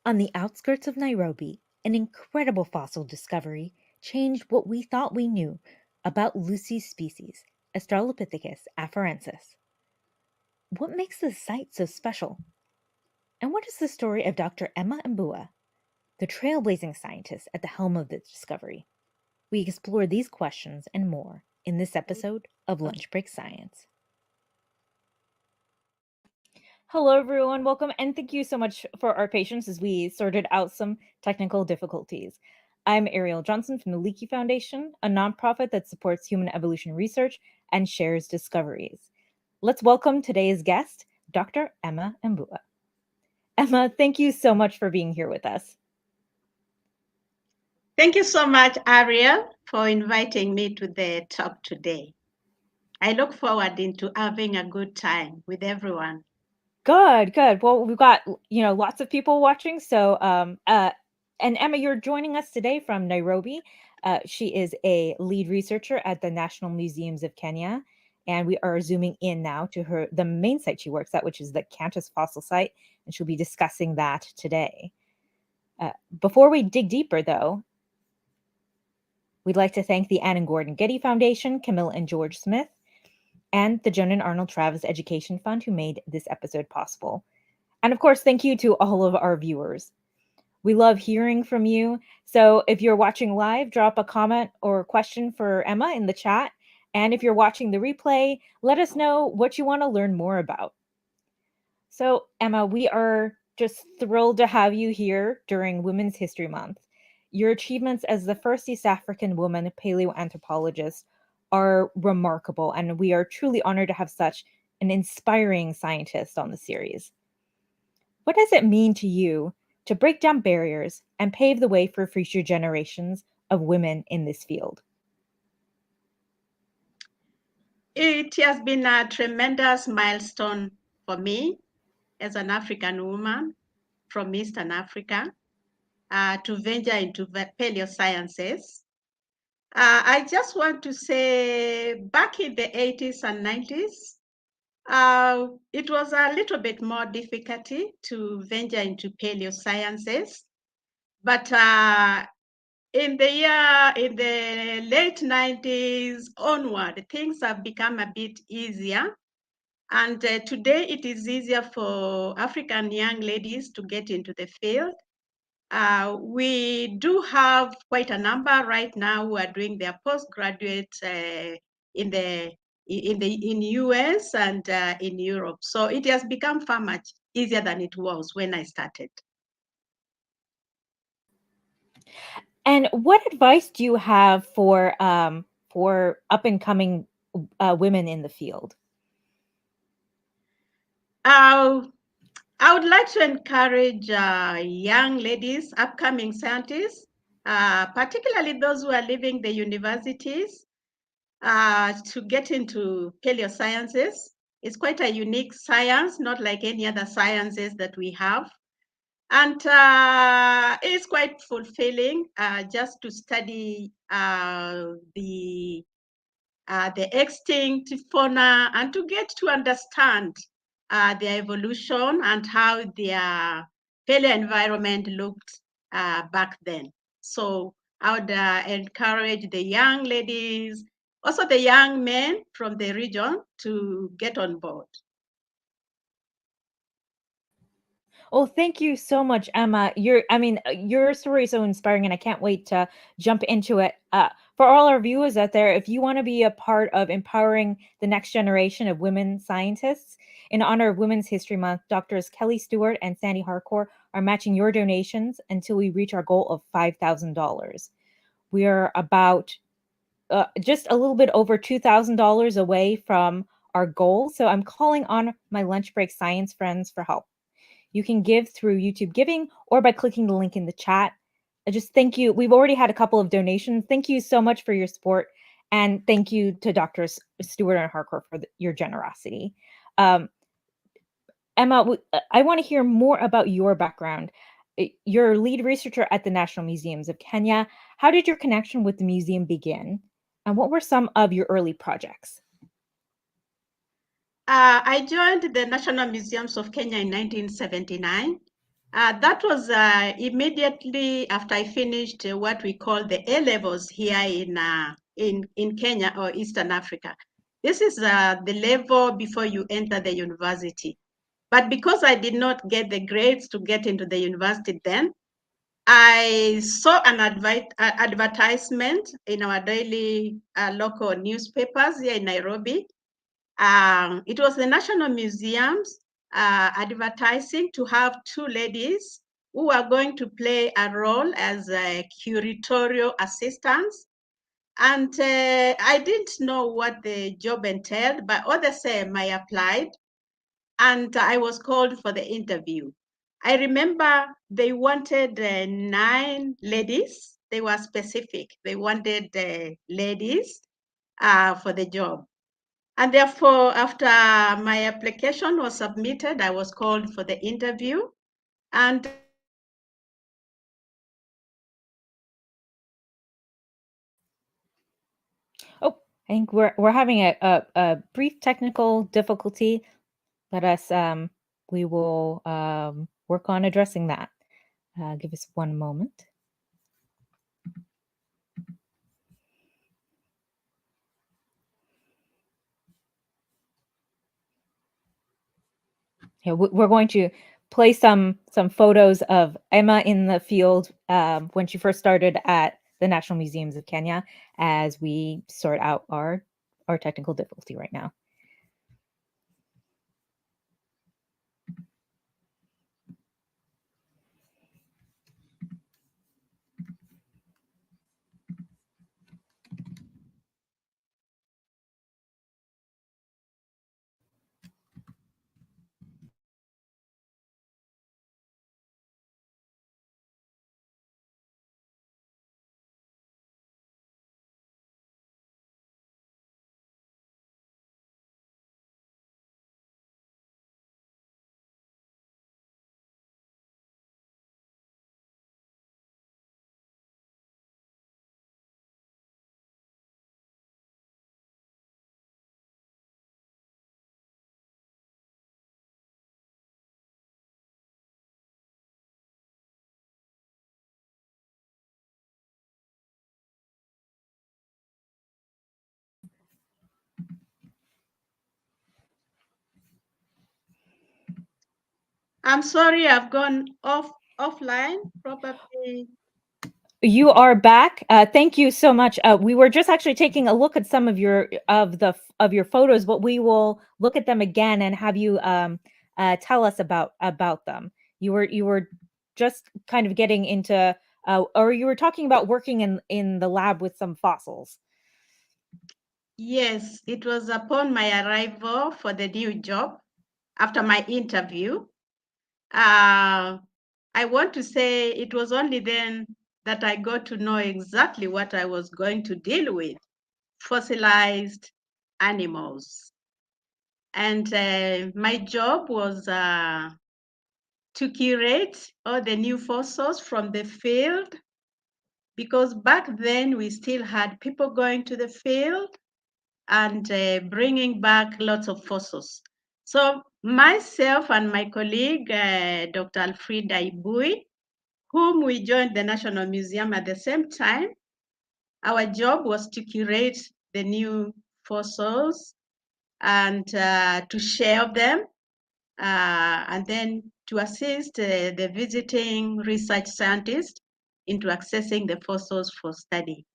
On the outskirts of Nairobi, an incredible fossil discovery changed what we thought we knew about Lucy's species, Australopithecus afarensis. What makes this site so special? And what is the story of Dr. Emma Mbua, the trailblazing scientist at the helm of this discovery? We explore these questions and more in this episode of Lunch Break Science. Hello, everyone. Welcome, and thank you so much for our patience as we sorted out some technical difficulties. I'm Ariel Johnson from the Leakey Foundation, a nonprofit that supports human evolution research and shares discoveries. Let's welcome today's guest, Dr. Emma Mbua. Emma, thank you so much for being here with us. Thank you so much, Ariel, for inviting me to the talk today. I look forward into having a good time with everyone. Good. Well, we've got, lots of people watching. So, and Emma, you're joining us today from Nairobi. She is a lead researcher at the National Museums of Kenya. And we are zooming in now to the main site she works at, which is the Kantis Fossil Site. And she'll be discussing that today. Before we dig deeper, though, we'd like to thank the Ann and Gordon Getty Foundation, Camilla and George Smith, and the Joan and Arnold Travis Education Fund, who made this episode possible. And of course, thank you to all of our viewers. We love hearing from you. So if you're watching live, drop a comment or question for Emma in the chat. And if you're watching the replay, let us know what you want to learn more about. So Emma, we are just thrilled to have you here during Women's History Month. Your achievements as the first East African woman paleoanthropologist are remarkable, and we are truly honored to have such an inspiring scientist on the series. What does it mean to you to break down barriers and pave the way for future generations of women in this field? It has been a tremendous milestone for me as an African woman from Eastern Africa to venture into paleosciences. I just want to say back in the 80s and 90s, it was a little bit more difficulty to venture into paleosciences, but in the late 90s onward, things have become a bit easier. And today it is easier for African young ladies to get into the field. We do have quite a number right now who are doing their postgraduate in US and in Europe. So it has become far much easier than it was when I started. And what advice do you have for up and coming women in the field? I would like to encourage young ladies, upcoming scientists, particularly those who are leaving the universities, to get into paleosciences. It's quite a unique science, not like any other sciences that we have. And it's quite fulfilling just to study the extinct fauna and to get to understand their evolution and how their paleo environment looked back then. So I would encourage the young ladies, also the young men from the region, to get on board. Well, thank you so much, Emma. Your story is so inspiring, and I can't wait to jump into it. For all our viewers out there, if you want to be a part of empowering the next generation of women scientists, in honor of Women's History Month, Doctors Kelly Stewart and Sandy Harcourt are matching your donations until we reach our goal of $5,000. We are about just a little bit over $2,000 away from our goal. So I'm calling on my lunch break science friends for help. You can give through YouTube Giving or by clicking the link in the chat. I just thank you. We've already had a couple of donations. Thank you so much for your support. And thank you to Drs. Stewart and Harcourt for your generosity. Emma, I want to hear more about your background. You're lead researcher at the National Museums of Kenya. How did your connection with the museum begin? And what were some of your early projects? I joined the National Museums of Kenya in 1979 That was immediately after I finished what we call the A levels here in Kenya or Eastern Africa. This is the level before you enter the university. But because I did not get the grades to get into the university then, I saw an advertisement in our daily local newspapers here in Nairobi. It was the National Museum's advertising to have two ladies who are going to play a role as curatorial assistants. And I didn't know what the job entailed, but all the same, I applied and I was called for the interview. I remember they wanted 9 ladies. They were specific. They wanted ladies for the job. And therefore, after my application was submitted, I was called for the interview. And Oh, I think we're having a brief technical difficulty. Let us we will work on addressing that. Give us one moment. Yeah, we're going to play some photos of Emma in the field when she first started at the National Museums of Kenya as we sort out our technical difficulty right now. I'm sorry, I've gone offline, probably. You are back. Thank you so much. We were just actually taking a look at some of your photos, but we will look at them again and have you tell us about them. You were just kind of getting into, or you were talking about working in the lab with some fossils. Yes, it was upon my arrival for the new job after my interview. I want to say it was only then that I got to know exactly what I was going to deal with, fossilized animals. And my job was to curate all the new fossils from the field, because back then we still had people going to the field and bringing back lots of fossils. So myself and my colleague, Dr. Alfreda Ibui, whom we joined the National Museum at the same time, our job was to curate the new fossils and to share them, and then to assist the visiting research scientists into accessing the fossils for study.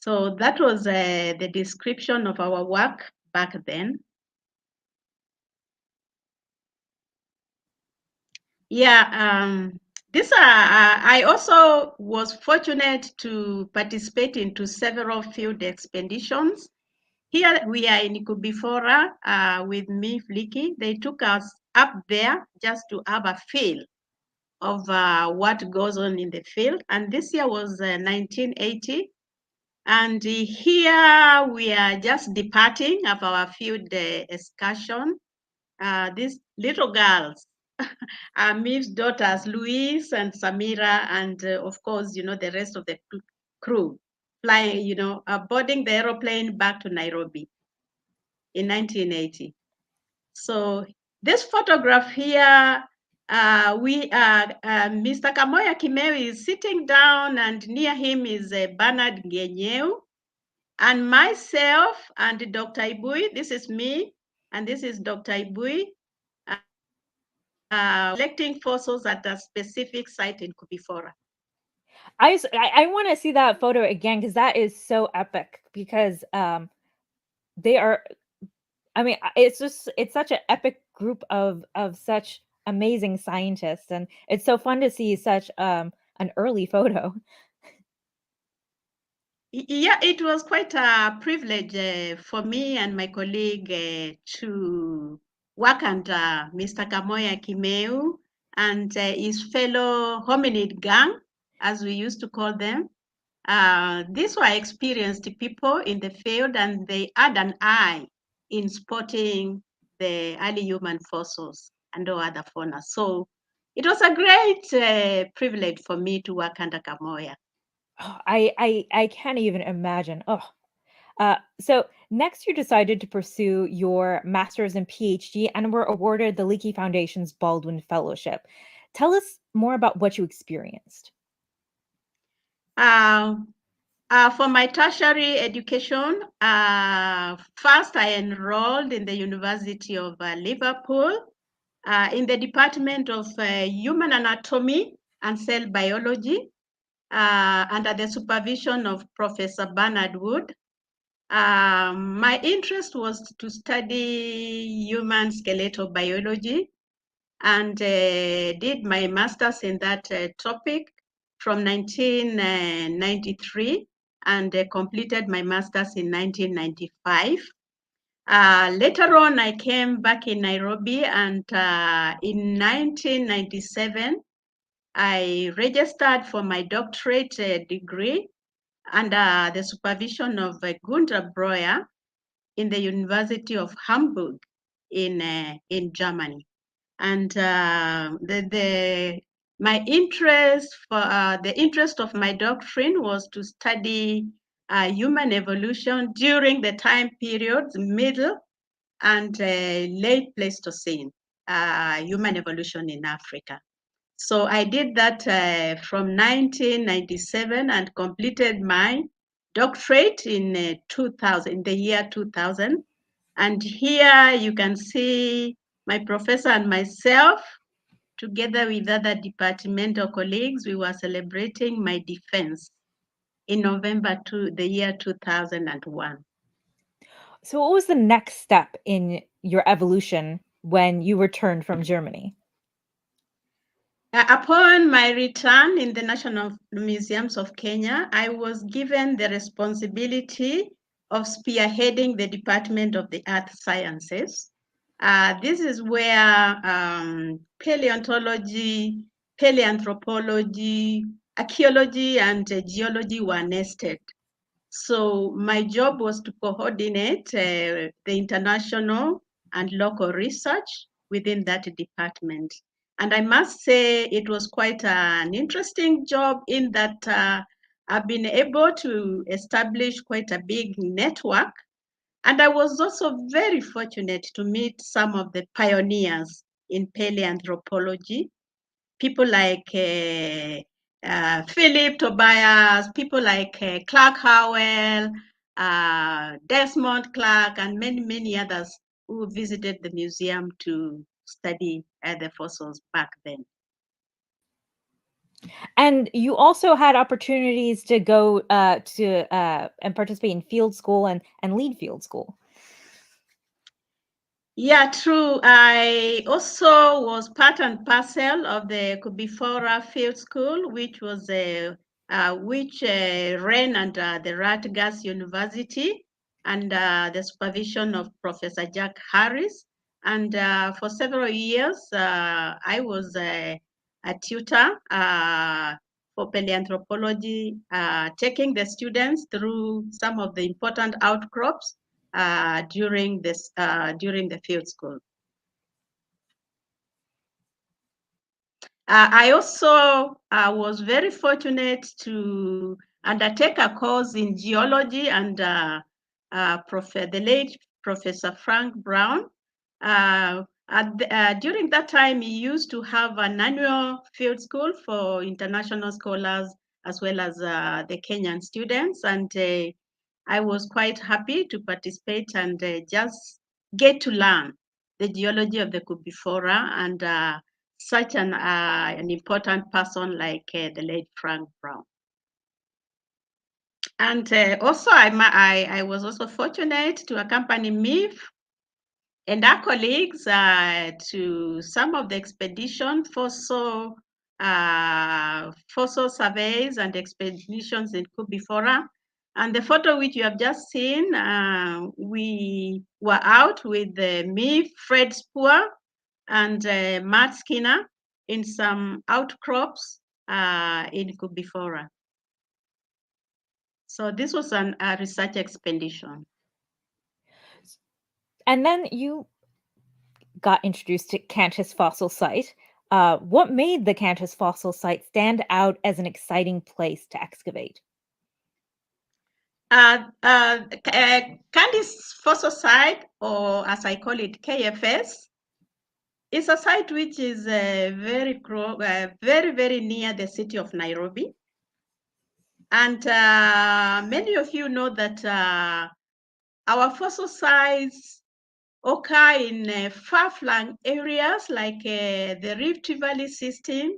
So that was the description of our work back then. Yeah, I also was fortunate to participate into several field expeditions. Here we are in Kubifora with me, Flicky. They took us up there just to have a feel of what goes on in the field. And this year was 1980. And here we are just departing of our field excursion. These little girls, Miv's daughters, Louise and Samira, and of course, the rest of the crew flying, boarding the aeroplane back to Nairobi in 1980. So this photograph here Mr. Kamoya Kimeu is sitting down, and near him is Bernard Ngenyeu, and myself and Dr. Ibui. This is me, and this is Dr. Ibui, collecting fossils at a specific site in Kubifora. I want to see that photo again because that is so epic. Because they are, I mean, it's such an epic group of such amazing scientists, and it's so fun to see such an early photo. Yeah, it was quite a privilege for me and my colleague to work under Mr. Kamoya Kimeu and his fellow hominid gang, as we used to call them. These were experienced people in the field, and they had an eye in spotting the early human fossils and all other fauna. So it was a great privilege for me to work under Kamoya. Oh, I can't even imagine. Oh, so next you decided to pursue your master's and PhD and were awarded the Leakey Foundation's Baldwin Fellowship. Tell us more about what you experienced. For my tertiary education, first I enrolled in the University of Liverpool in the Department of Human Anatomy and Cell Biology under the supervision of Professor Bernard Wood. My interest was to study human skeletal biology, and did my master's in that topic from 1993 and completed my master's in 1995. Later on, I came back in Nairobi, and in 1997, I registered for my doctorate degree under the supervision of Gunther Breuer in the University of Hamburg in Germany. And my interest for the interest of my doctrine was to study human evolution during the time periods middle and late Pleistocene, human evolution in Africa. So I did that from 1997 and completed my doctorate in 2000, in the year 2000. And here you can see my professor and myself, together with other departmental colleagues. We were celebrating my defense in November the year 2001. So what was the next step in your evolution when you returned from Germany? Upon my return in the National Museums of Kenya, I was given the responsibility of spearheading the Department of the Earth Sciences. This is where paleontology, paleoanthropology, archaeology, and geology were nested. So my job was to coordinate the international and local research within that department. And I must say it was quite an interesting job in that I've been able to establish quite a big network. And I was also very fortunate to meet some of the pioneers in paleoanthropology, people like Philip Tobias, people like Clark Howell, Desmond Clark, and many, many others who visited the museum to study the fossils back then. And you also had opportunities to go to and participate in field school and lead field school. Yeah, true. I also was part and parcel of the Kubifora Field School, which was ran under the Rutgers University under the supervision of Professor Jack Harris. And for several years, I was a tutor for paleoanthropology, taking the students through some of the important outcrops during the field school. I also was very fortunate to undertake a course in geology under the late Professor Frank Brown, During that time, he used to have an annual field school for international scholars as well as the Kenyan students. And I was quite happy to participate and just get to learn the geology of the Kubifora and such an important person like the late Frank Brown. And also, I was also fortunate to accompany me and our colleagues to some of the expedition fossil surveys and expeditions in Kubifora. And the photo which you have just seen, we were out with me, Fred Spur, and Matt Skinner in some outcrops in Kubifora. So this was a research expedition. And then you got introduced to Kantis Fossil Site. What made the Kantis Fossil Site stand out as an exciting place to excavate? Kantis Fossil Site, or as I call it, KFS, is a site which is very, very near the city of Nairobi. And many of you know that our fossil sites occur in far-flung areas like the Rift Valley system,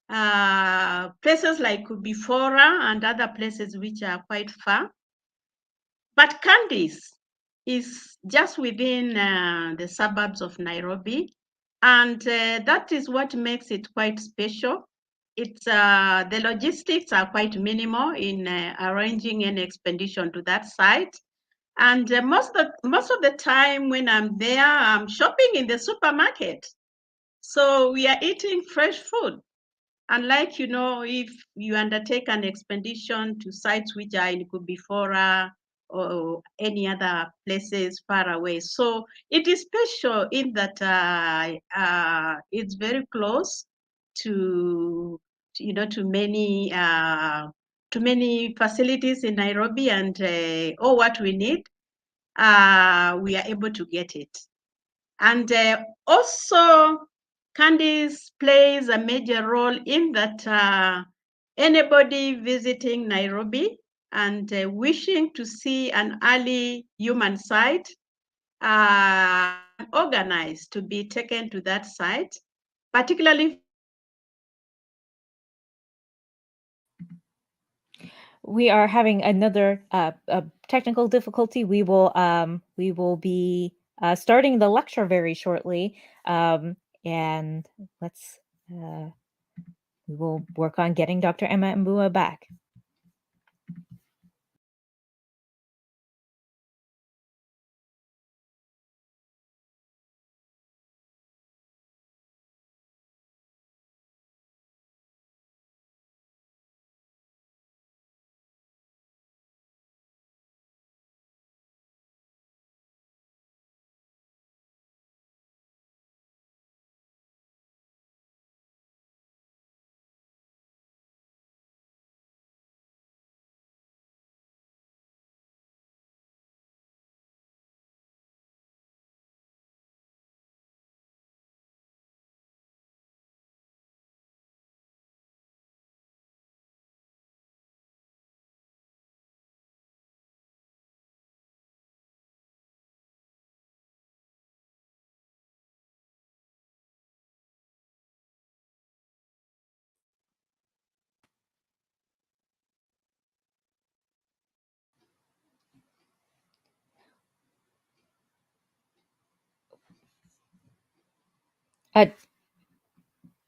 places like Kubifora and other places which are quite far. But Kantis is just within the suburbs of Nairobi, and that is what makes it quite special. It's the logistics are quite minimal in arranging an expedition to that site. And most of the time when I'm there, I'm shopping in the supermarket. So we are eating fresh food. Unlike, if you undertake an expedition to sites which are in Kubifora or any other places far away. So it is special in that it's very close to many facilities in Nairobi, and all what we need, we are able to get it. And also, Kantis plays a major role in that anybody visiting Nairobi and wishing to see an early human site organized to be taken to that site, particularly. We are having another technical difficulty. We will be starting the lecture very shortly, and let's we will work on getting Dr. Emma Mbua back.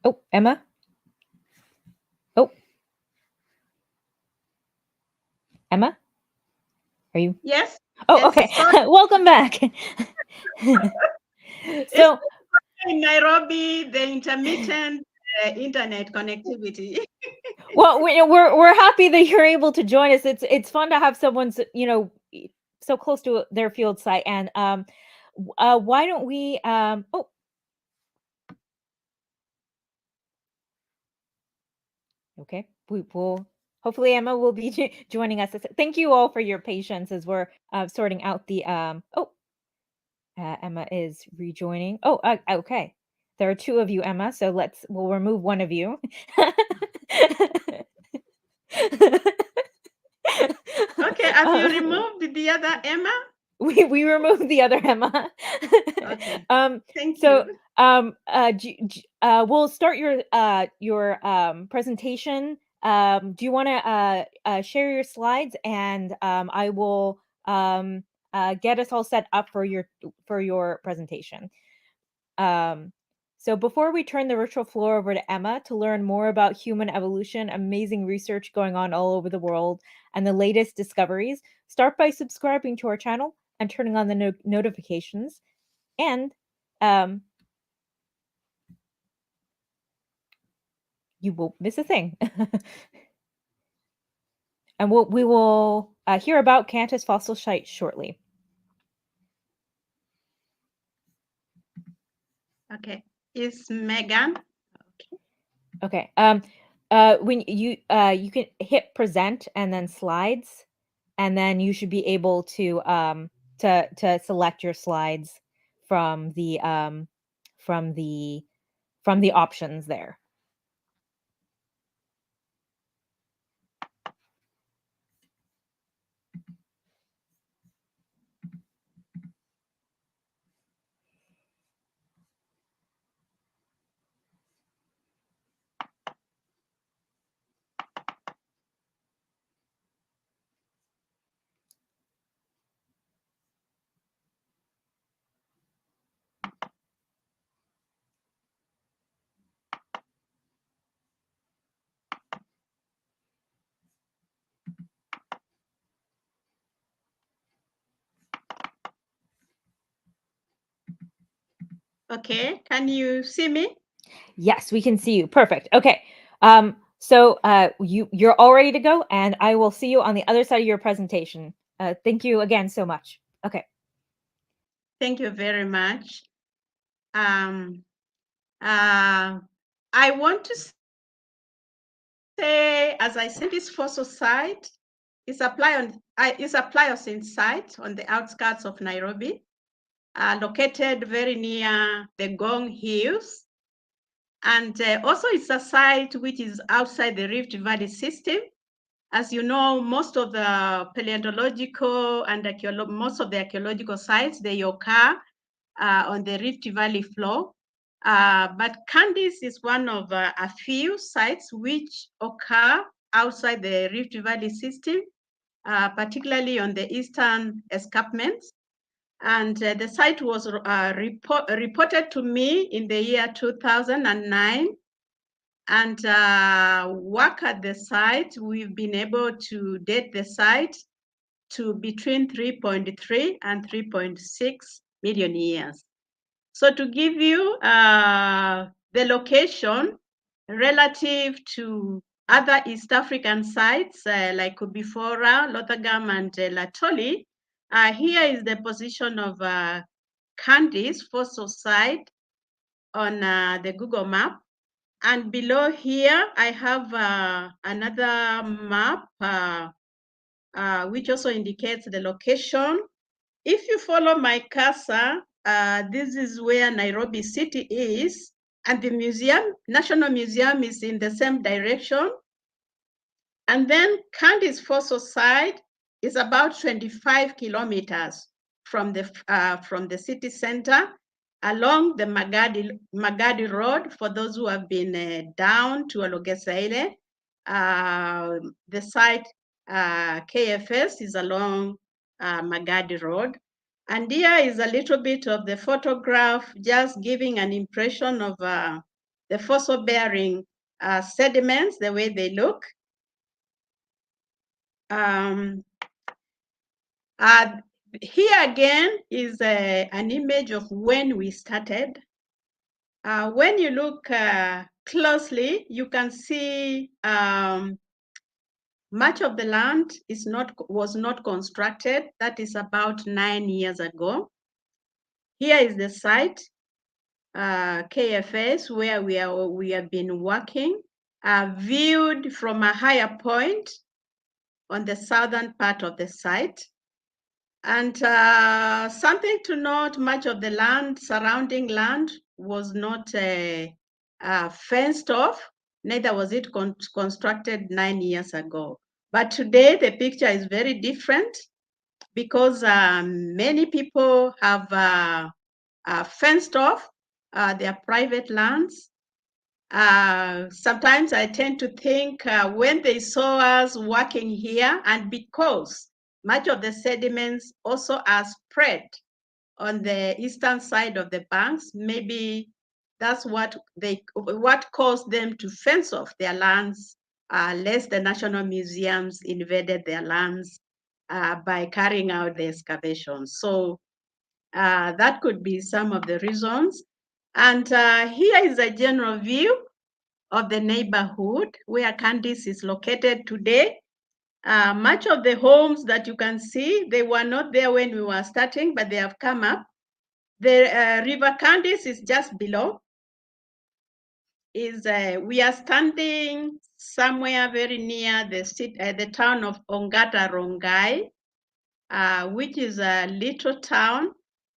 Oh, Emma? Oh. Emma? Are you? Yes. Oh, Yes, okay. sorry. Welcome back. So in Nairobi, the intermittent internet connectivity. well, we're happy that you're able to join us. It's fun to have someone so close to their field site. And why don't we oh, okay, we will hopefully Emma will be joining us. Thank you all for your patience as we're sorting out the oh, Emma is rejoining. Oh, okay. There are two of you, Emma, so we'll remove one of you. Okay, have you removed the other Emma? We removed the other Emma. Okay, Um, thank so you. we'll start your presentation. Do you want to share your slides, and I will get us all set up for your presentation. So before we turn the virtual floor over to Emma to learn more about human evolution, amazing research going on all over the world, and the latest discoveries, start by subscribing to our channel and turning on the notifications. And you won't miss a thing. And we will hear about Kantis Fossil Site shortly. Okay, is Megan? Okay. When you can hit present and then slides, and then you should be able to select your slides from the from the from the options there. Okay, can you see me? Yes, we can see you. Perfect. Okay. So you're all ready to go, and I will see you on the other side of your presentation. Thank you again so much. Okay. Thank you very much. I want to say, as I said, this fossil site is a Pliocene site on the outskirts of Nairobi, located very near the Gong Hills. And also it's a site which is outside the Rift Valley system. As you know, most of the paleontological and most of the archaeological sites, they occur on the Rift Valley floor. But Kantis is one of a few sites which occur outside the Rift Valley system, particularly on the eastern escarpments. And the site was reported to me in the year 2009. And work at the site, we've been able to date the site to between 3.3 and 3.6 million years. So to give you the location relative to other East African sites like Kubifora, Lothagam, and Latoli, here is the position of Kantis Fossil Site on the Google map. And below here, I have another map which also indicates the location. If you follow my cursor, this is where Nairobi City is, and the National Museum is in the same direction. And then Kantis Fossil Site is about 25 kilometers from the city center along the Magadi Road. For those who have been down to Ologesaile, the site KFS is along Magadi Road. And here is a little bit of the photograph, just giving an impression of the fossil-bearing sediments, the way they look. Here again is an image of when we started. When you look closely, you can see much of the land was not constructed. That is about 9 years ago. Here is the site, KFS, where we have been working, viewed from a higher point on the southern part of the site. And something to note, much of the land, surrounding land, was not fenced off, neither was it constructed 9 years ago. But today the picture is very different because many people have fenced off their private lands. Sometimes I tend to think when they saw us working here, and because much of the sediments also are spread on the eastern side of the banks, maybe that's what caused them to fence off their lands, lest the national museums invaded their lands by carrying out the excavations. So that could be some of the reasons. And here is a general view of the neighborhood where Kantis is located today. Much of the homes that you can see, they were not there when we were starting, but they have come up. The River Kantis is just below. We are standing somewhere very near the town of Ongata Rongai, which is a little town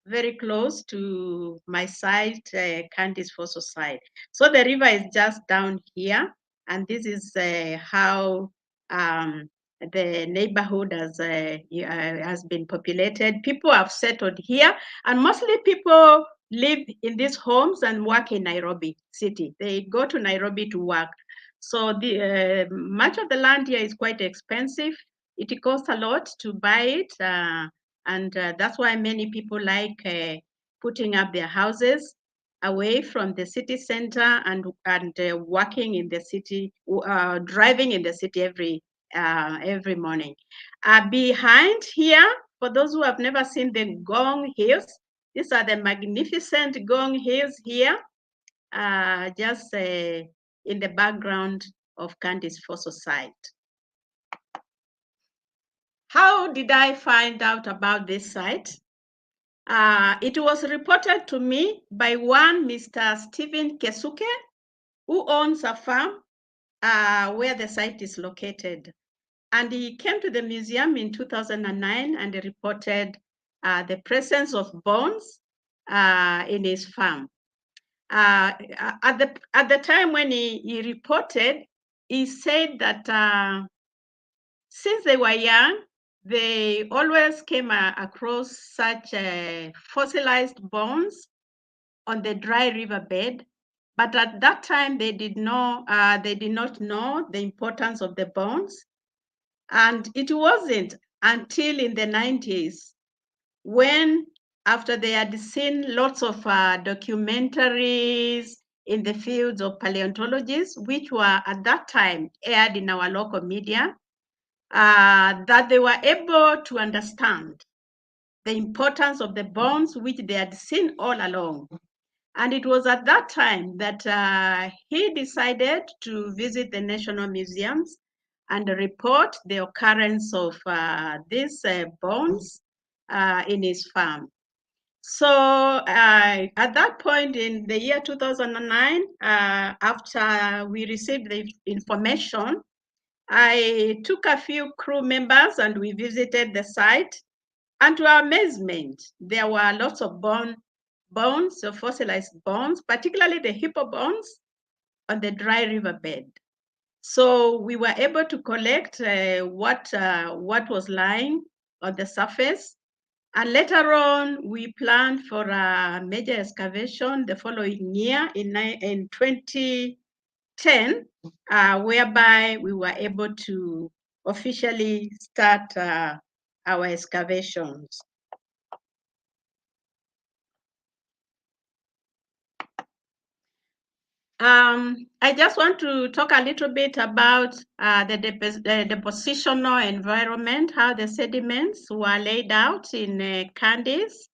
very close to my site, Kantis Fossil Site. So the river is just down here, and this is how the neighborhood has been populated. People have settled here, and mostly people live in these homes and work in Nairobi city. They go to Nairobi to work. So the much of the land here is quite expensive. It costs a lot to buy it, and that's why many people like putting up their houses away from the city center and working in the city, driving in the city every morning. Behind here, for those who have never seen the Gong Hills, these are the magnificent Gong Hills here, just in the background of Kantis Fossil Site. How did I find out about this site? It was reported to me by one Mr. Stephen Kesuke, who owns a farm where the site is located. And he came to the museum in 2009 and reported the presence of bones in his farm. At the time when he reported, he said that since they were young, they always came across such fossilized bones on the dry riverbed. But at that time, they did not know the importance of the bones. And it wasn't until in the 90s when, after they had seen lots of documentaries in the fields of paleontology, which were at that time aired in our local media, that they were able to understand the importance of the bones which they had seen all along. And it was at that time that he decided to visit the national museums and report the occurrence of these bones in his farm. So at that point in the year 2009, after we received the information, I took a few crew members and we visited the site. And to our amazement, there were lots of bones, so fossilized bones, particularly the hippo bones on the dry riverbed. So we were able to collect what was lying on the surface. And later on, we planned for a major excavation the following year in 2010, whereby we were able to officially start our excavations. I just want to talk a little bit about the depositional environment, how the sediments were laid out in Kantis.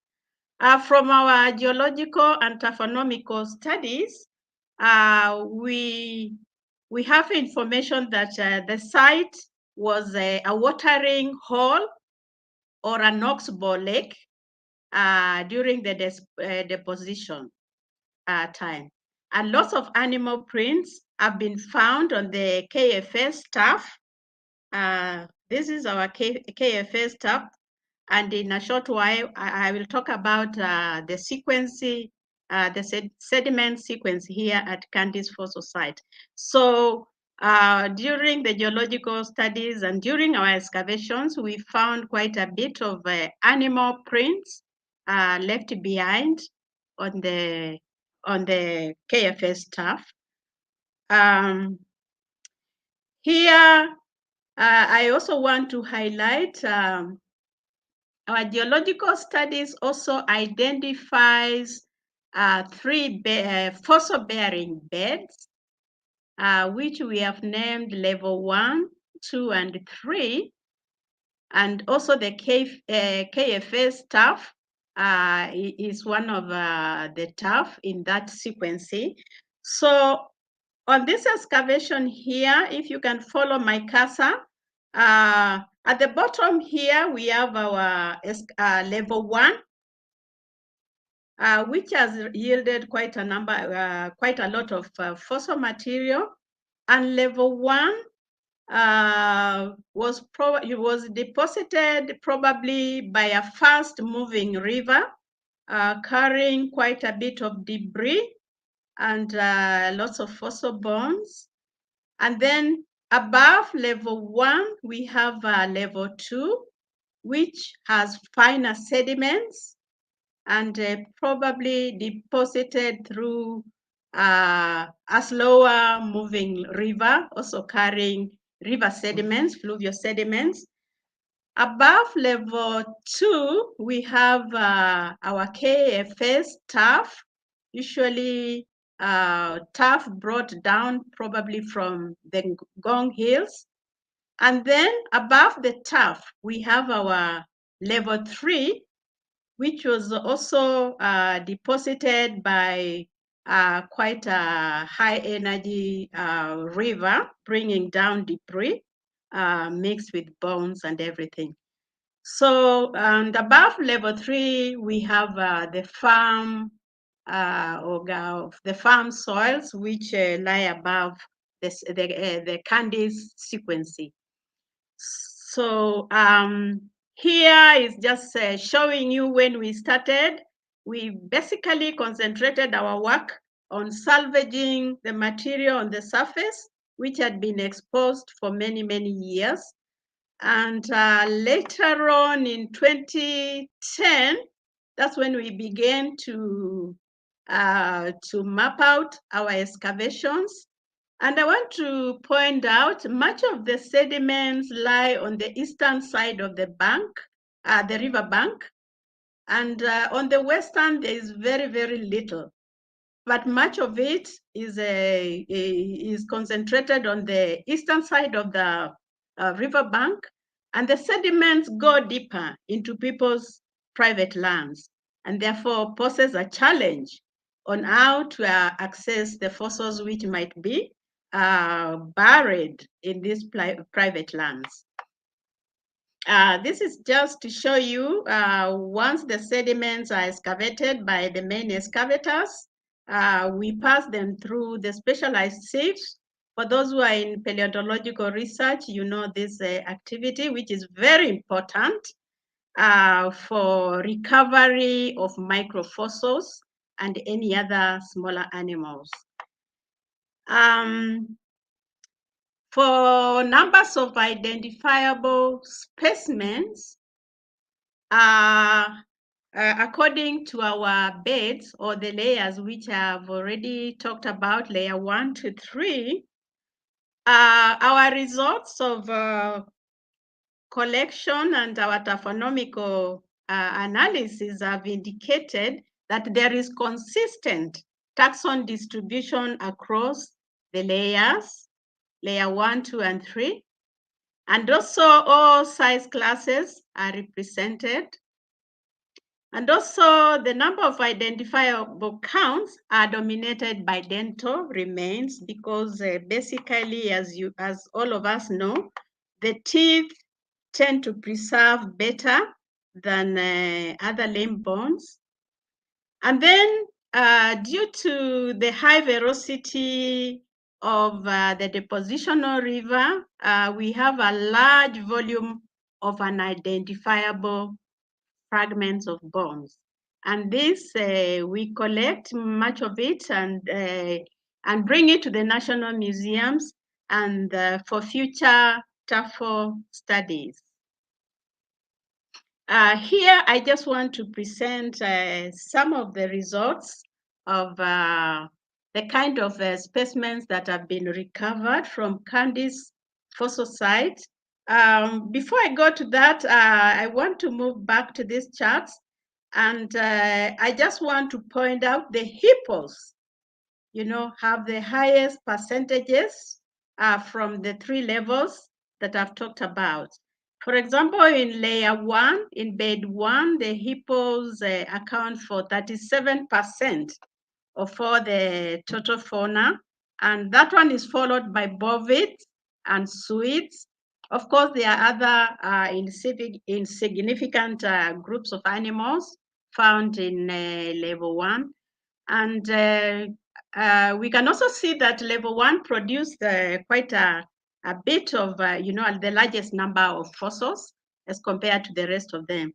From our geological and taphonomical studies, we have information that the site was a watering hole or an oxbow lake during the deposition time. And lots of animal prints have been found on the KFS stuff. This is our KFS stuff. And in a short while, I will talk about the sequence, the sediment sequence here at Kantis Fossil Site. So during the geological studies and during our excavations, we found quite a bit of animal prints left behind on the KFS tuff. Here, I also want to highlight our geological studies also identifies three fossil-bearing beds, which we have named level 1, 2, and 3. And also the KFS tuff is one of the tuff in that sequence. So on this excavation here, if you can follow my cursor, at the bottom here, we have our level 1, which has yielded quite a lot of fossil material. And level 1 was deposited probably by a fast-moving river, carrying quite a bit of debris and lots of fossil bones. And then above level 1, we have level 2, which has finer sediments and probably deposited through a slower moving river, also carrying river sediments, fluvial sediments. Above level 2, we have our KFS tuff, usually tuff brought down probably from the Gong Hills. And then above the tuff, we have our level 3, which was also deposited by quite a high energy river, bringing down debris mixed with bones and everything. So, and above level 3, we have the farm the farm soils, which lie above the Kantis sequence. So here is just showing you when we started. We basically concentrated our work on salvaging the material on the surface, which had been exposed for many, many years. And later on in 2010, that's when we began to map out our excavations. And I want to point out much of the sediments lie on the eastern side of the bank, the river bank. And on the western, there is very, very little. But much of it is concentrated on the eastern side of the river bank. And the sediments go deeper into people's private lands and therefore poses a challenge on how to access the fossils which might be buried in these private lands. This is just to show you once the sediments are excavated by the main excavators, we pass them through the specialized sieves. For those who are in paleontological research, you know this activity, which is very important for recovery of microfossils and any other smaller animals. For numbers of identifiable specimens, according to our beds or the layers which I've already talked about, layer 1 to 3, our results of collection and our taphonomical analysis have indicated that there is consistent taxon distribution across the layers, layer 1, 2, and 3. And also all size classes are represented. And also the number of identifiable counts are dominated by dental remains because basically, as all of us know, the teeth tend to preserve better than other limb bones. And then due to the high velocity of the depositional river, we have a large volume of unidentifiable fragments of bones. And this, we collect much of it and bring it to the national museums and for future TAFO studies. Here, I just want to present some of the results of the kind of specimens that have been recovered from Kantis Fossil Site. Before I go to that, I want to move back to these charts, and I just want to point out the hippos, have the highest percentages from the 3 levels that I've talked about. For example, in layer 1, in bed 1, the hippos account for 37% of all the total fauna, and that one is followed by bovids and suids. Of course, there are other insignificant groups of animals found in level 1. And we can also see that level 1 produced quite a bit of, the largest number of fossils as compared to the rest of them.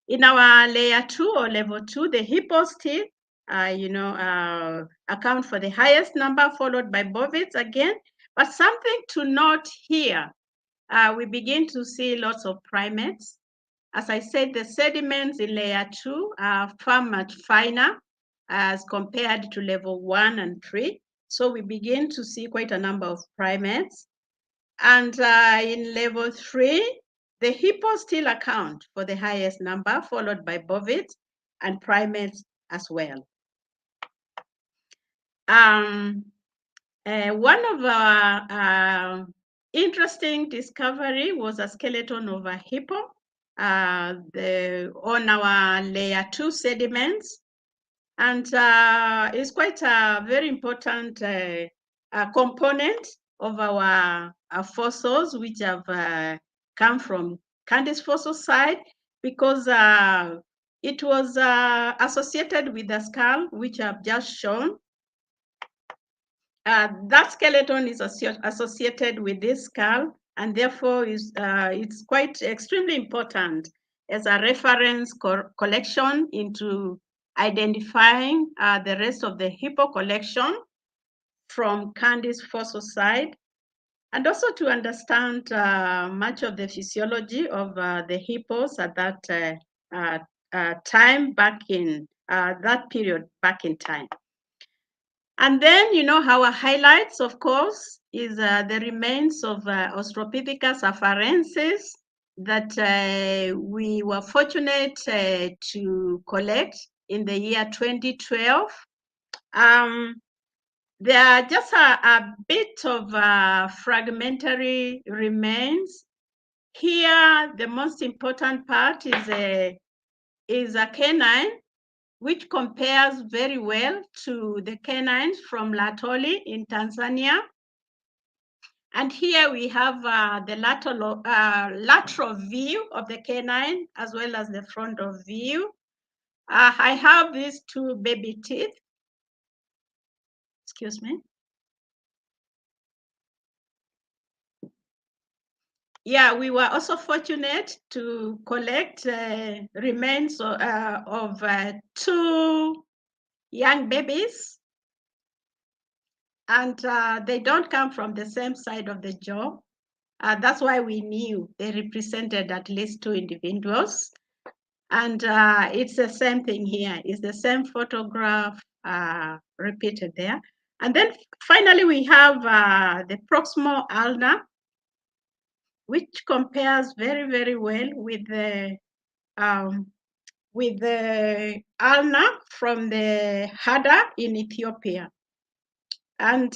In our layer 2 or level 2, the hippos still, account for the highest number, followed by bovids again. But something to note here, we begin to see lots of primates. As I said, the sediments in layer 2 are far much finer as compared to level 1 and 3. So we begin to see quite a number of primates. And in level 3, the hippos still account for the highest number, followed by bovids and primates as well. One of our interesting discovery was a skeleton of a hippo on our layer 2 sediments. And it's quite a very important component of our fossils, which have come from Kantis Fossil Site, because it was associated with the skull, which I've just shown. That skeleton is associated with this skull, and therefore it's quite extremely important as a reference collection into identifying the rest of the hippo collection from Kantis Fossil Site, and also to understand much of the physiology of the hippos at that time back in that period back in time. And then, our highlights, of course, is the remains of Australopithecus afarensis that we were fortunate to collect in the year 2012. There are just a bit of fragmentary remains. Here, the most important part is a canine, which compares very well to the canines from Latoli in Tanzania. And here we have the lateral view of the canine as well as the frontal view. I have these 2 baby teeth. Excuse me. Yeah, we were also fortunate to collect remains of 2 young babies, and they don't come from the same side of the jaw. That's why we knew they represented at least 2 individuals. And it's the same thing here. It's the same photograph repeated there. And then finally, we have the proximal ulna, which compares very, very well with the ulna from the Hada in Ethiopia. And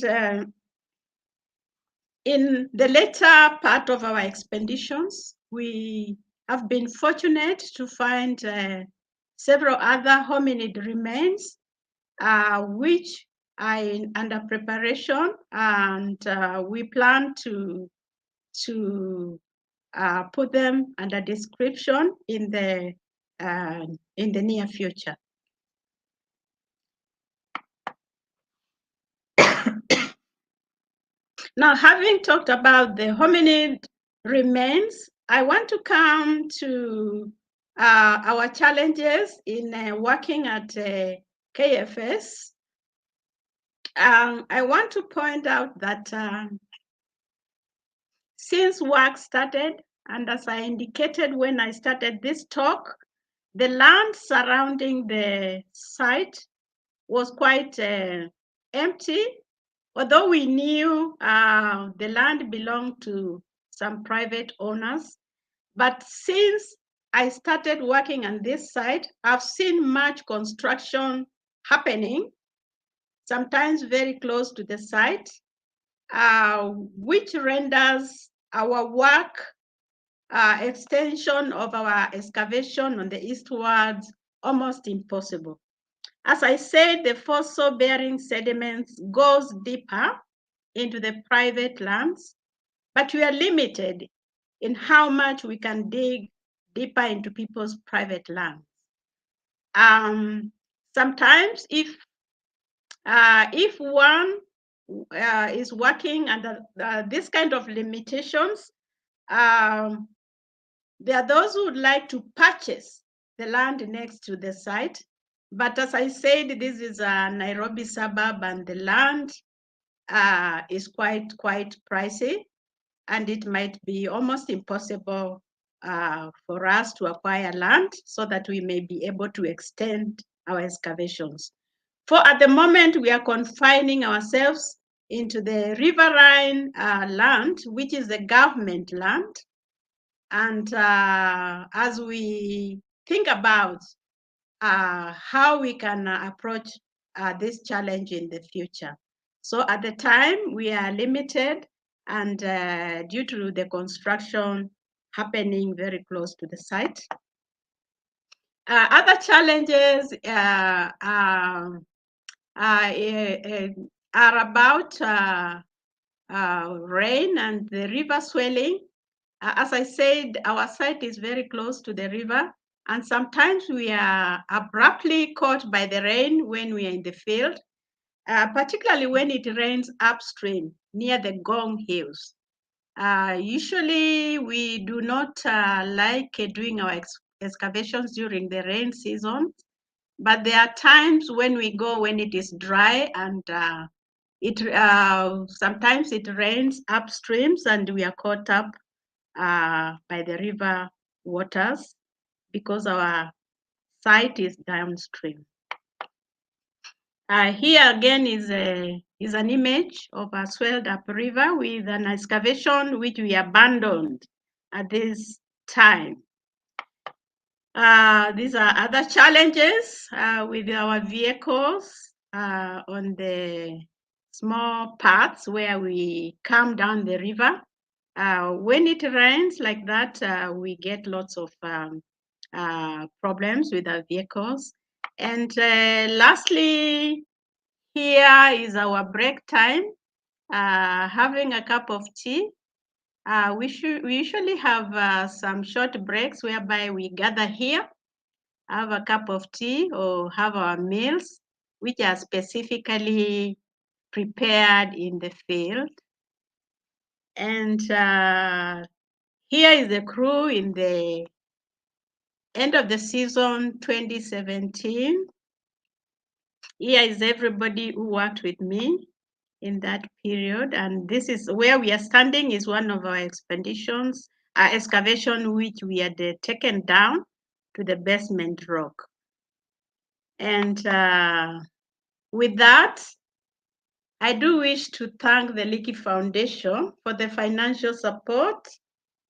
in the later part of our expeditions, we have been fortunate to find several other hominid remains, which are under preparation, and we plan to put them under description in the near future. Now, having talked about the hominid remains, I want to come to our challenges in working at KFS. I want to point out that since work started, and as I indicated when I started this talk, the land surrounding the site was quite empty, although we knew the land belonged to some private owners. But since I started working on this site, I've seen much construction happening, sometimes very close to the site, which renders our work extension of our excavation on the eastwards almost impossible. As I said, the fossil-bearing sediments goes deeper into the private lands, but we are limited in how much we can dig deeper into people's private lands. Sometimes if one is working under this kind of limitations, there are those who would like to purchase the land next to the site. But as I said, this is a Nairobi suburb and the land is quite pricey, and it might be almost impossible for us to acquire land so that we may be able to extend our excavations. For at the moment, we are confining ourselves into the riverine land, which is the government land. And as we think about how we can approach this challenge in the future. So at the time, we are limited, and due to the construction happening very close to the site. Other challenges are about rain and the river swelling. As I said, our site is very close to the river, and sometimes we are abruptly caught by the rain when we are in the field, particularly when it rains upstream near the Gong Hills. Usually, we do not like doing our excavations during the rain season, but there are times when we go when it is dry, and sometimes it rains upstreams and we are caught up by the river waters because our site is downstream. Here again is an image of a swelled up river with an excavation which we abandoned at this time. These are other challenges with our vehicles on the small paths where we come down the river. When it rains like that, we get lots of problems with our vehicles. And lastly, here is our break time, having a cup of tea. We usually have some short breaks whereby we gather here, have a cup of tea or have our meals, which are specifically prepared in the field. And here is the crew in the end of the season 2017. Here is everybody who worked with me in that period. And this is where we are standing, is one of our expeditions, excavation, which we had taken down to the basement rock. And with that, I do wish to thank the Leakey Foundation for the financial support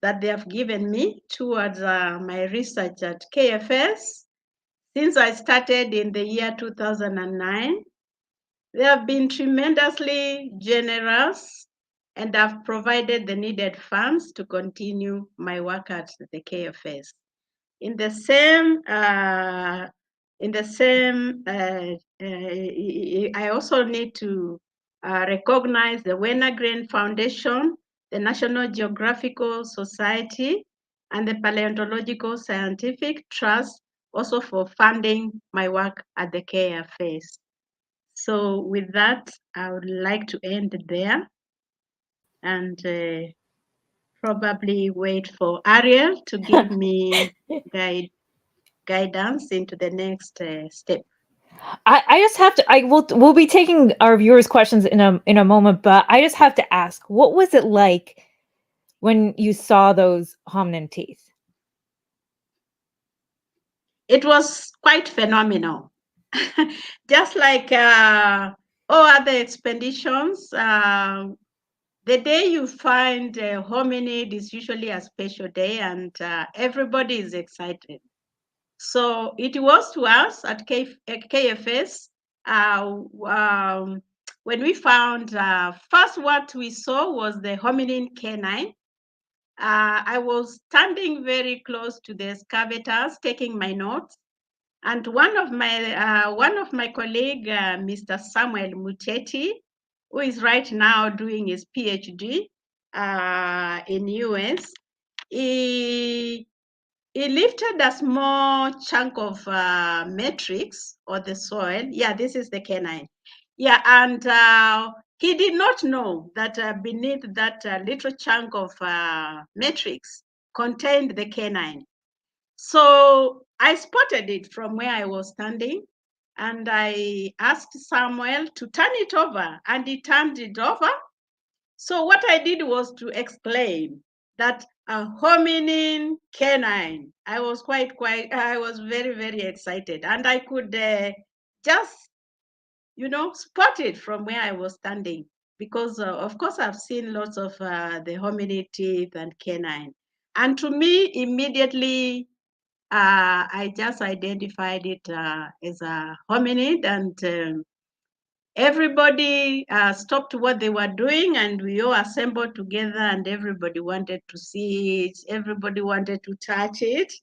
that they have given me towards my research at KFS. Since I started in the year 2009, they have been tremendously generous and have provided the needed funds to continue my work at the KFS. In the same, I also need to recognize the Wenner-Gren Foundation, the National Geographical Society, and the Paleontological Scientific Trust, also for funding my work at the KFS. So with that, I would like to end there and probably wait for Ariel to give me guide. guidance into the next step. I just have to. We'll be taking our viewers' questions in a moment, but I just have to ask, what was it like when you saw those hominin teeth? It was quite phenomenal. Just like all other expeditions, the day you find a hominid is usually a special day, and everybody is excited. So it was to us at KFS. When we found, first what we saw was the hominin canine. I was standing very close to the excavators taking my notes, and one of my colleague, Mr. Samuel Muteti, who is right now doing his PhD in US, he lifted a small chunk of matrix or the soil. Yeah, this is the canine. Yeah, and he did not know that beneath that little chunk of matrix contained the canine. So I spotted it from where I was standing, and I asked Samuel to turn it over, and he turned it over. So what I did was to explain that a hominin canine. I was I was very, very excited, and I could just, spot it from where I was standing, because of course I've seen lots of the hominid teeth and canine. And to me, immediately, I just identified it as a hominid, and everybody stopped what they were doing, and we all assembled together, and everybody wanted to see it. Everybody wanted to touch it.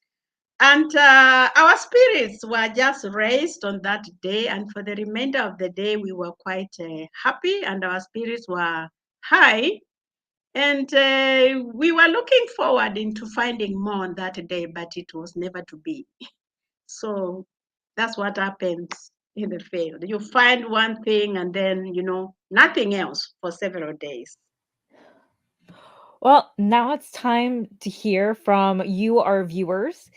And our spirits were just raised on that day. And for the remainder of the day, we were quite happy, and our spirits were high. And we were looking forward into finding more on that day, but it was never to be. So that's what happens in the field. You find one thing and then, nothing else for several days. Well, now it's time to hear from you, our viewers.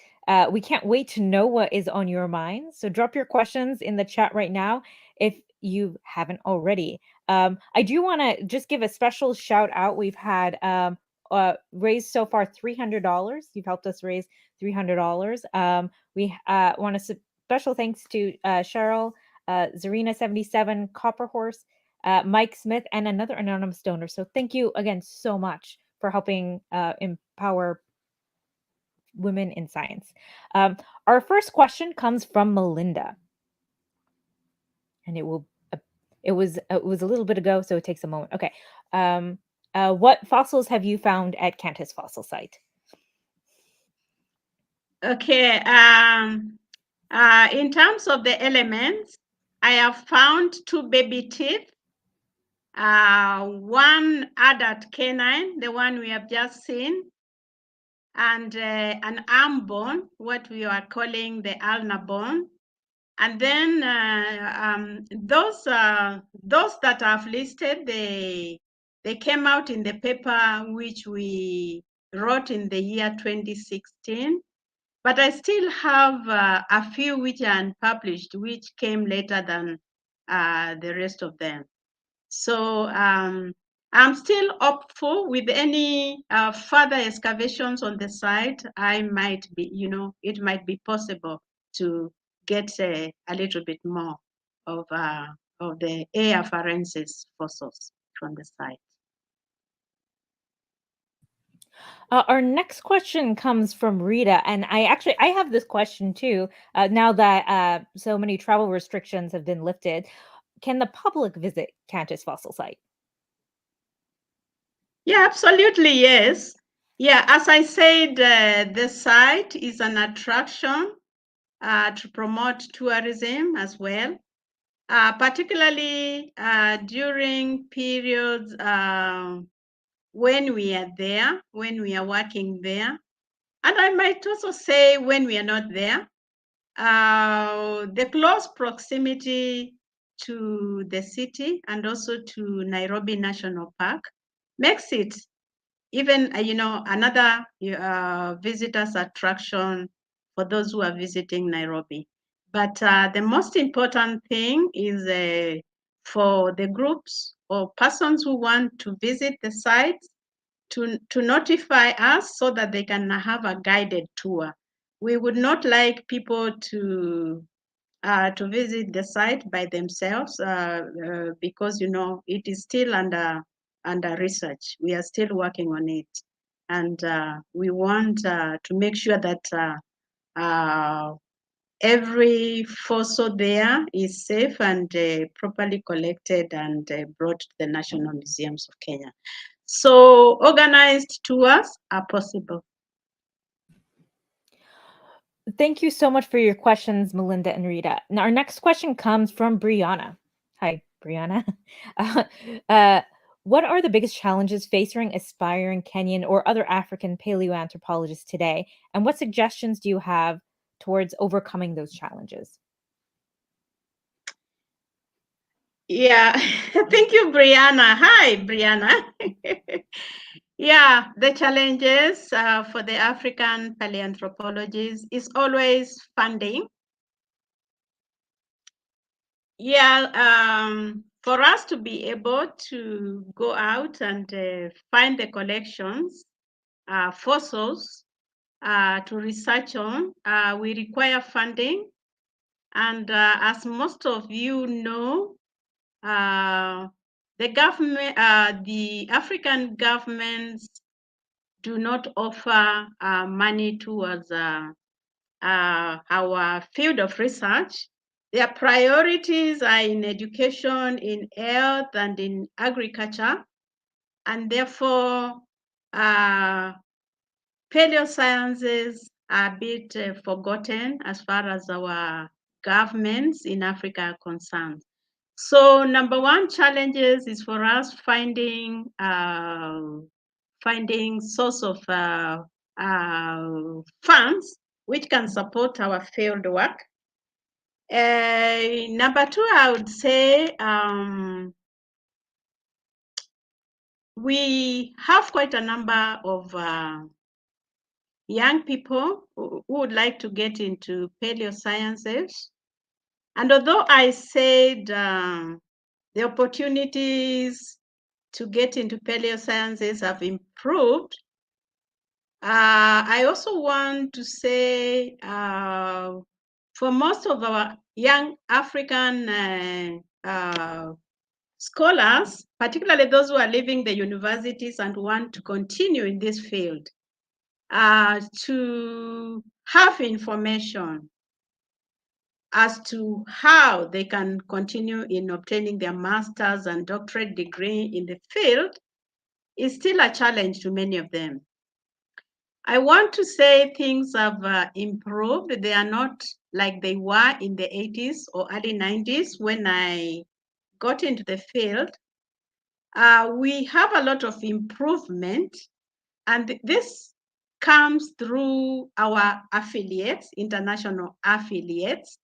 We can't wait to know what is on your mind. So drop your questions in the chat right now if you haven't already. I do want to just give a special shout out. We've had raised so far $300. You've helped us raise $300. We want to special thanks to Cheryl, Zarina77, Copper Horse, Mike Smith, and another anonymous donor. So thank you again so much for helping empower women in science. Our first question comes from Melinda, and it was a little bit ago, so it takes a moment. Okay, what fossils have you found at Kantis Fossil Site? Okay. In terms of the elements, I have found 2 baby teeth, one adult canine, the one we have just seen, and an arm bone, what we are calling the ulnar bone. And then those that I've listed, they came out in the paper which we wrote in the year 2016. But I still have a few which are unpublished, which came later than the rest of them. So I'm still hopeful with any further excavations on the site. I might be, it might be possible to get a little bit more of the afarensis fossils from the site. Our next question comes from Rita, and I have this question too. Now that so many travel restrictions have been lifted, can the public visit Kantis Fossil Site? Yeah, absolutely, yes. Yeah, as I said, the site is an attraction to promote tourism as well, particularly during periods when we are there, when we are working there. And I might also say when we are not there. The close proximity to the city and also to Nairobi National Park makes it even, another visitors attraction for those who are visiting Nairobi. But the most important thing is for the groups or persons who want to visit the site to notify us so that they can have a guided tour. We would not like people to visit the site by themselves because it is still under research. We are still working on it, and we want to make sure that every fossil there is safe and properly collected and brought to the National Museums of Kenya. So organized tours are possible. Thank you so much for your questions, Melinda and Rita. Now, our next question comes from Brianna. Hi, Brianna. What are the biggest challenges facing aspiring Kenyan or other African paleoanthropologists today? And what suggestions do you have towards overcoming those challenges? Yeah, thank you, Brianna. Hi, Brianna. Yeah, the challenges for the African paleoanthropologists is always funding. Yeah, for us to be able to go out and find the collections, fossils to research on, we require funding. And as most of you know, the government, the African governments do not offer money towards our field of research. Their priorities are in education, in health, and in agriculture, and therefore paleosciences are a bit forgotten as far as our governments in Africa are concerned. So number one challenges is for us finding source of funds which can support our field work. Number two, I would say we have quite a number of young people who would like to get into paleosciences. And although I said the opportunities to get into paleosciences have improved, I also want to say for most of our young African scholars, particularly those who are leaving the universities and want to continue in this field, to have information as to how they can continue in obtaining their master's and doctorate degree in the field is still a challenge to many of them. I want to say things have improved. They are not like they were in the 80s or early 90s when I got into the field. We have a lot of improvement, and this comes through our affiliates, international affiliates,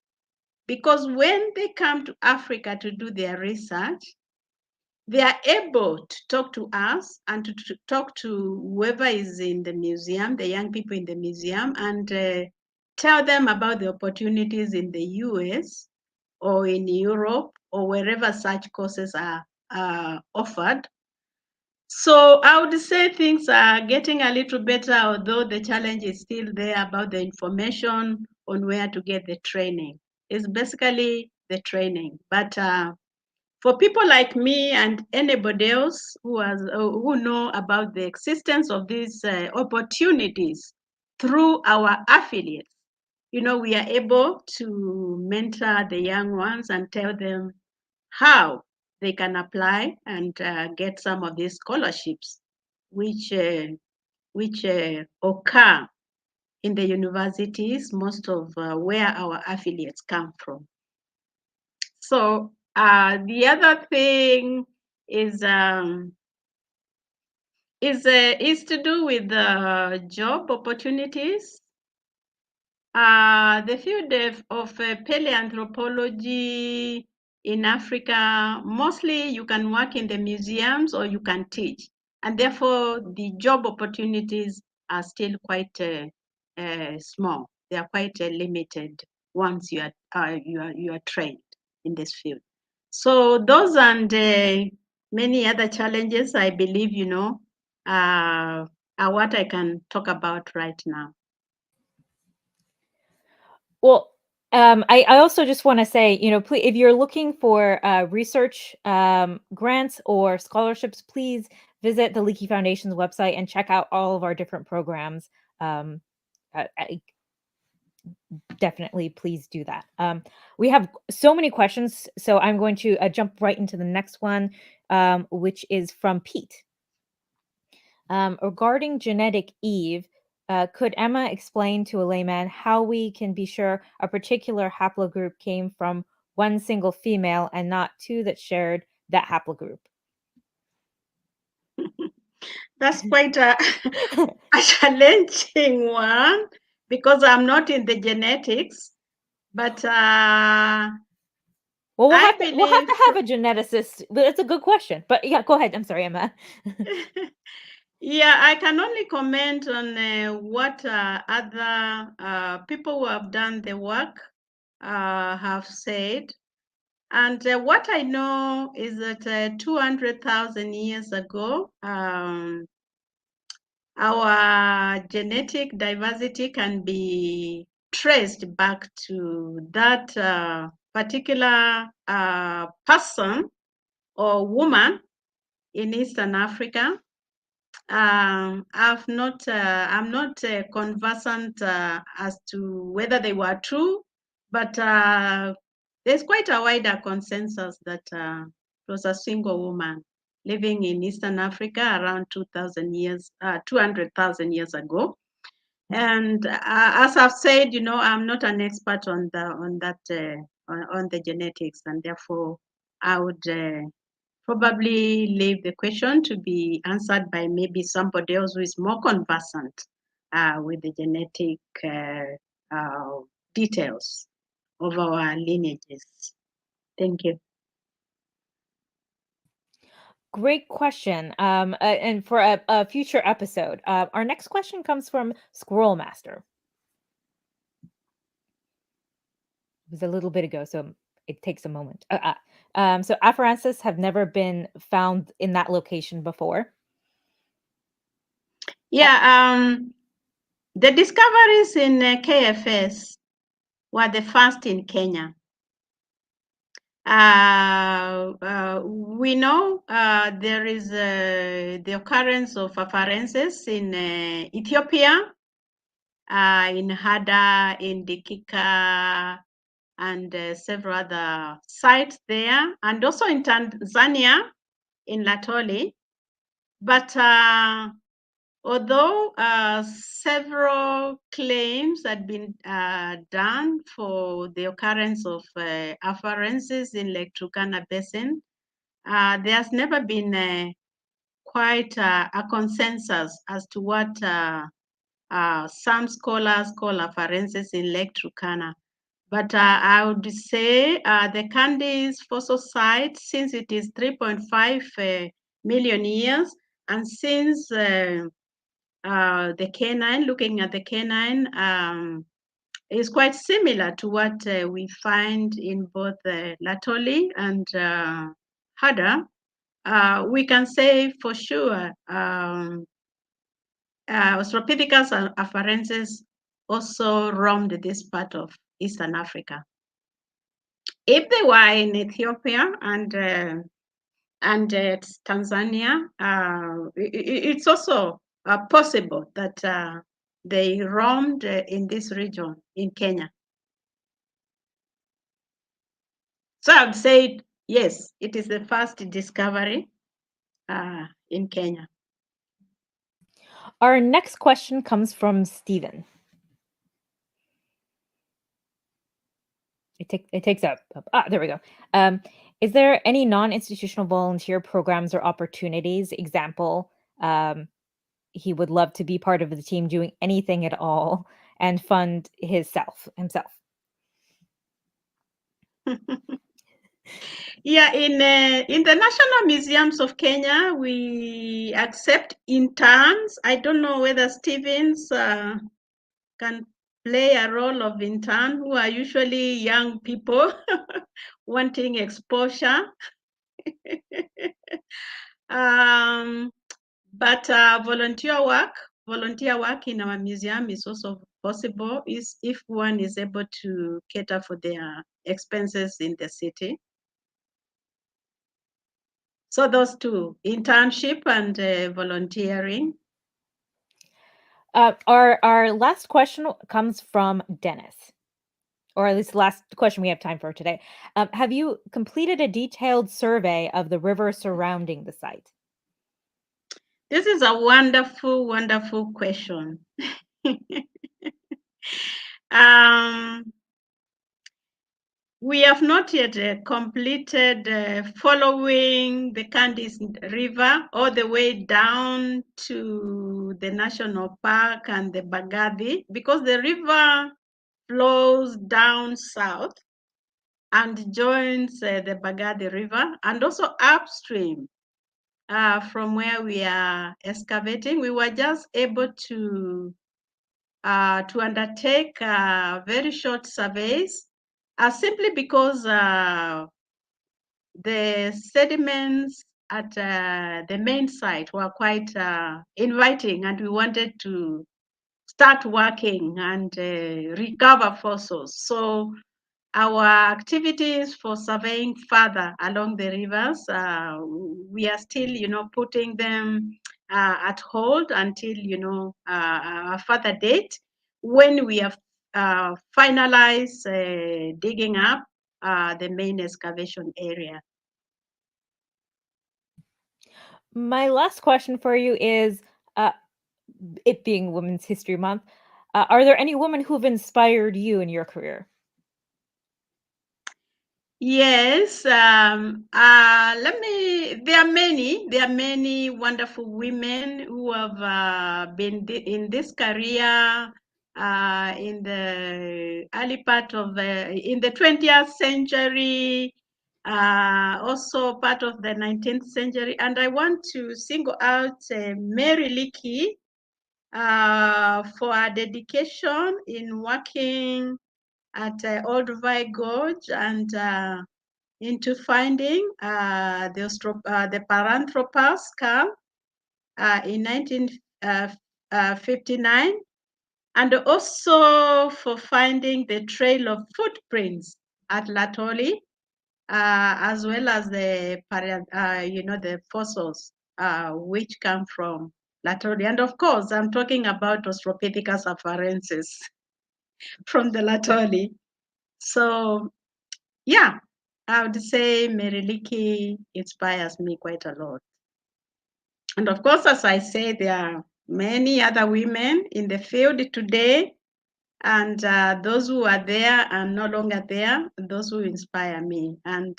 because when they come to Africa to do their research, they are able to talk to us and to talk to whoever is in the museum, the young people in the museum, and tell them about the opportunities in the US or in Europe or wherever such courses are offered. So I would say things are getting a little better, although the challenge is still there about the information on where to get the training. It's basically the training. But for people like me and anybody else who know about the existence of these opportunities through our affiliates, we are able to mentor the young ones and tell them how they can apply and get some of these scholarships, which occur in the universities, most of where our affiliates come from. So the other thing is to do with the job opportunities. The field of paleoanthropology in Africa, mostly you can work in the museums or you can teach. And therefore, the job opportunities are still quite small. they are quite limited once you are trained in this field. So those and many other challenges, I believe, are what I can talk about right now. Well, I also just want to say, please, if you're looking for research grants or scholarships, please visit the Leakey Foundation's website and check out all of our different programs. Definitely, please do that. We have so many questions, so I'm going to jump right into the next one, which is from Pete. Regarding genetic Eve, could Emma explain to a layman how we can be sure a particular haplogroup came from one single female and not two that shared that haplogroup? That's quite a challenging one because I'm not in the genetics, but Well, we'll I have believe to have a geneticist, but it's a good question. But yeah, go ahead. I'm sorry, Emma. Yeah, I can only comment on what other people who have done the work have said. And what I know is that 200,000 years ago, our genetic diversity can be traced back to that particular person or woman in Eastern Africa. I'm not conversant as to whether they were true, but there's quite a wider consensus that it was a single woman living in Eastern Africa around 200,000 years ago. And as I've said, I'm not an expert on the genetics, and therefore I would probably leave the question to be answered by maybe somebody else who is more conversant with the genetic details of our lineages. Thank you. Great question. And for a future episode, our next question comes from Squirrel Master. It was a little bit ago, so it takes a moment. So afarensis have never been found in that location before. Yeah, the discoveries in KFS were the first in Kenya. We know there is the occurrence of afarensis in Ethiopia, in Hada, in Dikika, and several other sites there, and also in Tanzania, in Latoli. But although several claims had been done for the occurrence of afarensis in Lake Turkana Basin, there has never been quite a consensus as to what some scholars call afarensis in Lake Turkana. But I would say the Kantis Fossil Site, since it is 3.5 million years, and since the canine, looking at the canine, is quite similar to what we find in both Latoli and Hada, we can say for sure Australopithecus and afarensis also roamed this part of Eastern Africa. If they were in Ethiopia and Tanzania, it's also possible that they roamed in this region in Kenya. So I would say, yes, it is the first discovery in Kenya. Our next question comes from Stephen. It takes up. There we go. Is there any non-institutional volunteer programs or opportunities? Example, he would love to be part of the team doing anything at all and fund himself. Yeah, in the National Museums of Kenya, we accept interns. I don't know whether Stevens can play a role of intern, who are usually young people wanting exposure. um, but volunteer work in our museum is also possible is if one is able to cater for their expenses in the city. So those two, internship and volunteering. Our last question comes from Dennis, or at least the last question we have time for today. Have you completed a detailed survey of the river surrounding the site? This is a wonderful, wonderful question. um, we have not yet completed following the Kantis River all the way down to the national park and the Bagadi, because the river flows down south and joins the Bagadi River, and also upstream from where we are excavating. We were just able to undertake very short surveys, simply because the sediments at the main site were quite inviting, and we wanted to start working and recover fossils. So our activities for surveying further along the rivers, we are still, putting them at hold until, a further date when we have finalized digging up the main excavation area. My last question for you is, it being Women's History Month, are there any women who've inspired you in your career? Yes, there are many wonderful women who have been in this career in the early part of in the 20th century, also part of the 19th century. And I want to single out Mary Leakey for her dedication in working at Old Vai Gorge and into finding the Paranthropus skull in 1959, and also for finding the trail of footprints at Latoli, as well as the fossils which come from Latoli. And of course, I'm talking about Australopithecus afarensis from the Latoli. So yeah, I would say Mary Leakey inspires me quite a lot. And of course, as I say, there are many other women in the field today, and those who are there are no longer there, those who inspire me. And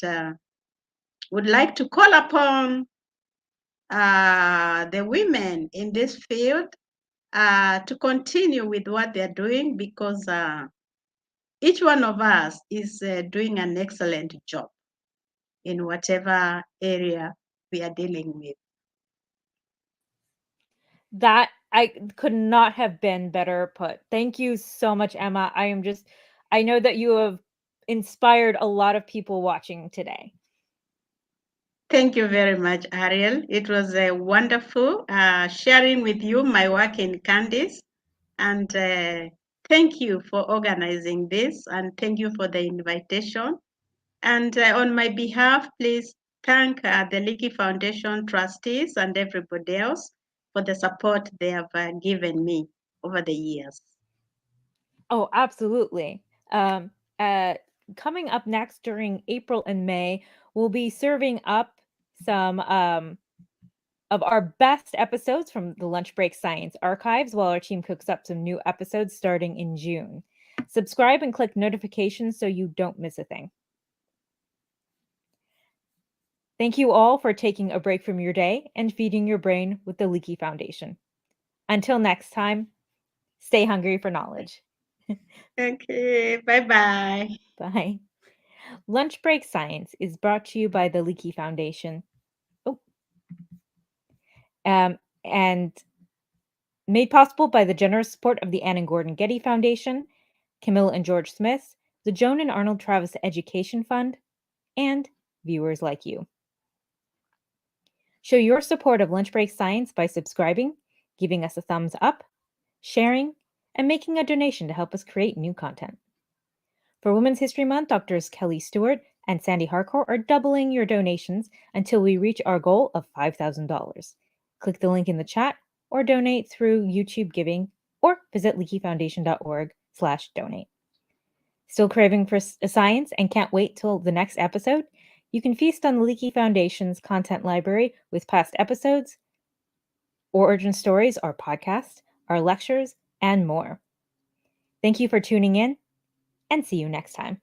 would like to call upon the women in this field to continue with what they're doing, because each one of us is doing an excellent job in whatever area we are dealing with. That I could not have been better put. Thank you so much, Emma. I know that you have inspired a lot of people watching today. Thank you very much, Ariel. It was a wonderful sharing with you my work in Kantis. And thank you for organizing this, and thank you for the invitation. And on my behalf, please thank the Leakey Foundation trustees and everybody else for the support they have given me over the years. Oh, absolutely. Um, Coming up next during April and May, we'll be serving up some of our best episodes from the Lunch Break Science archives while our team cooks up some new episodes starting in June. Subscribe and click notifications so you don't miss a thing. Thank you all for taking a break from your day and feeding your brain with the Leakey Foundation. Until next time, stay hungry for knowledge. Okay, bye-bye. Bye. Lunch Break Science is brought to you by the Leakey Foundation. Oh. And made possible by the generous support of the Ann and Gordon Getty Foundation Camille and George Smiths, the Joan and Arnold Travis Education Fund, and viewers like you. Show your support of Lunch Break Science by subscribing, giving us a thumbs up, sharing, and making a donation to help us create new content. For Women's History Month, Drs. Kelly Stewart and Sandy Harcourt are doubling your donations until we reach our goal of $5,000. Click the link in the chat or donate through YouTube Giving or visit leakyfoundation.org/donate. Still craving for science and can't wait till the next episode? You can feast on the Leaky Foundation's content library with past episodes, origin stories, our podcast, our lectures, and more. Thank you for tuning in, and see you next time.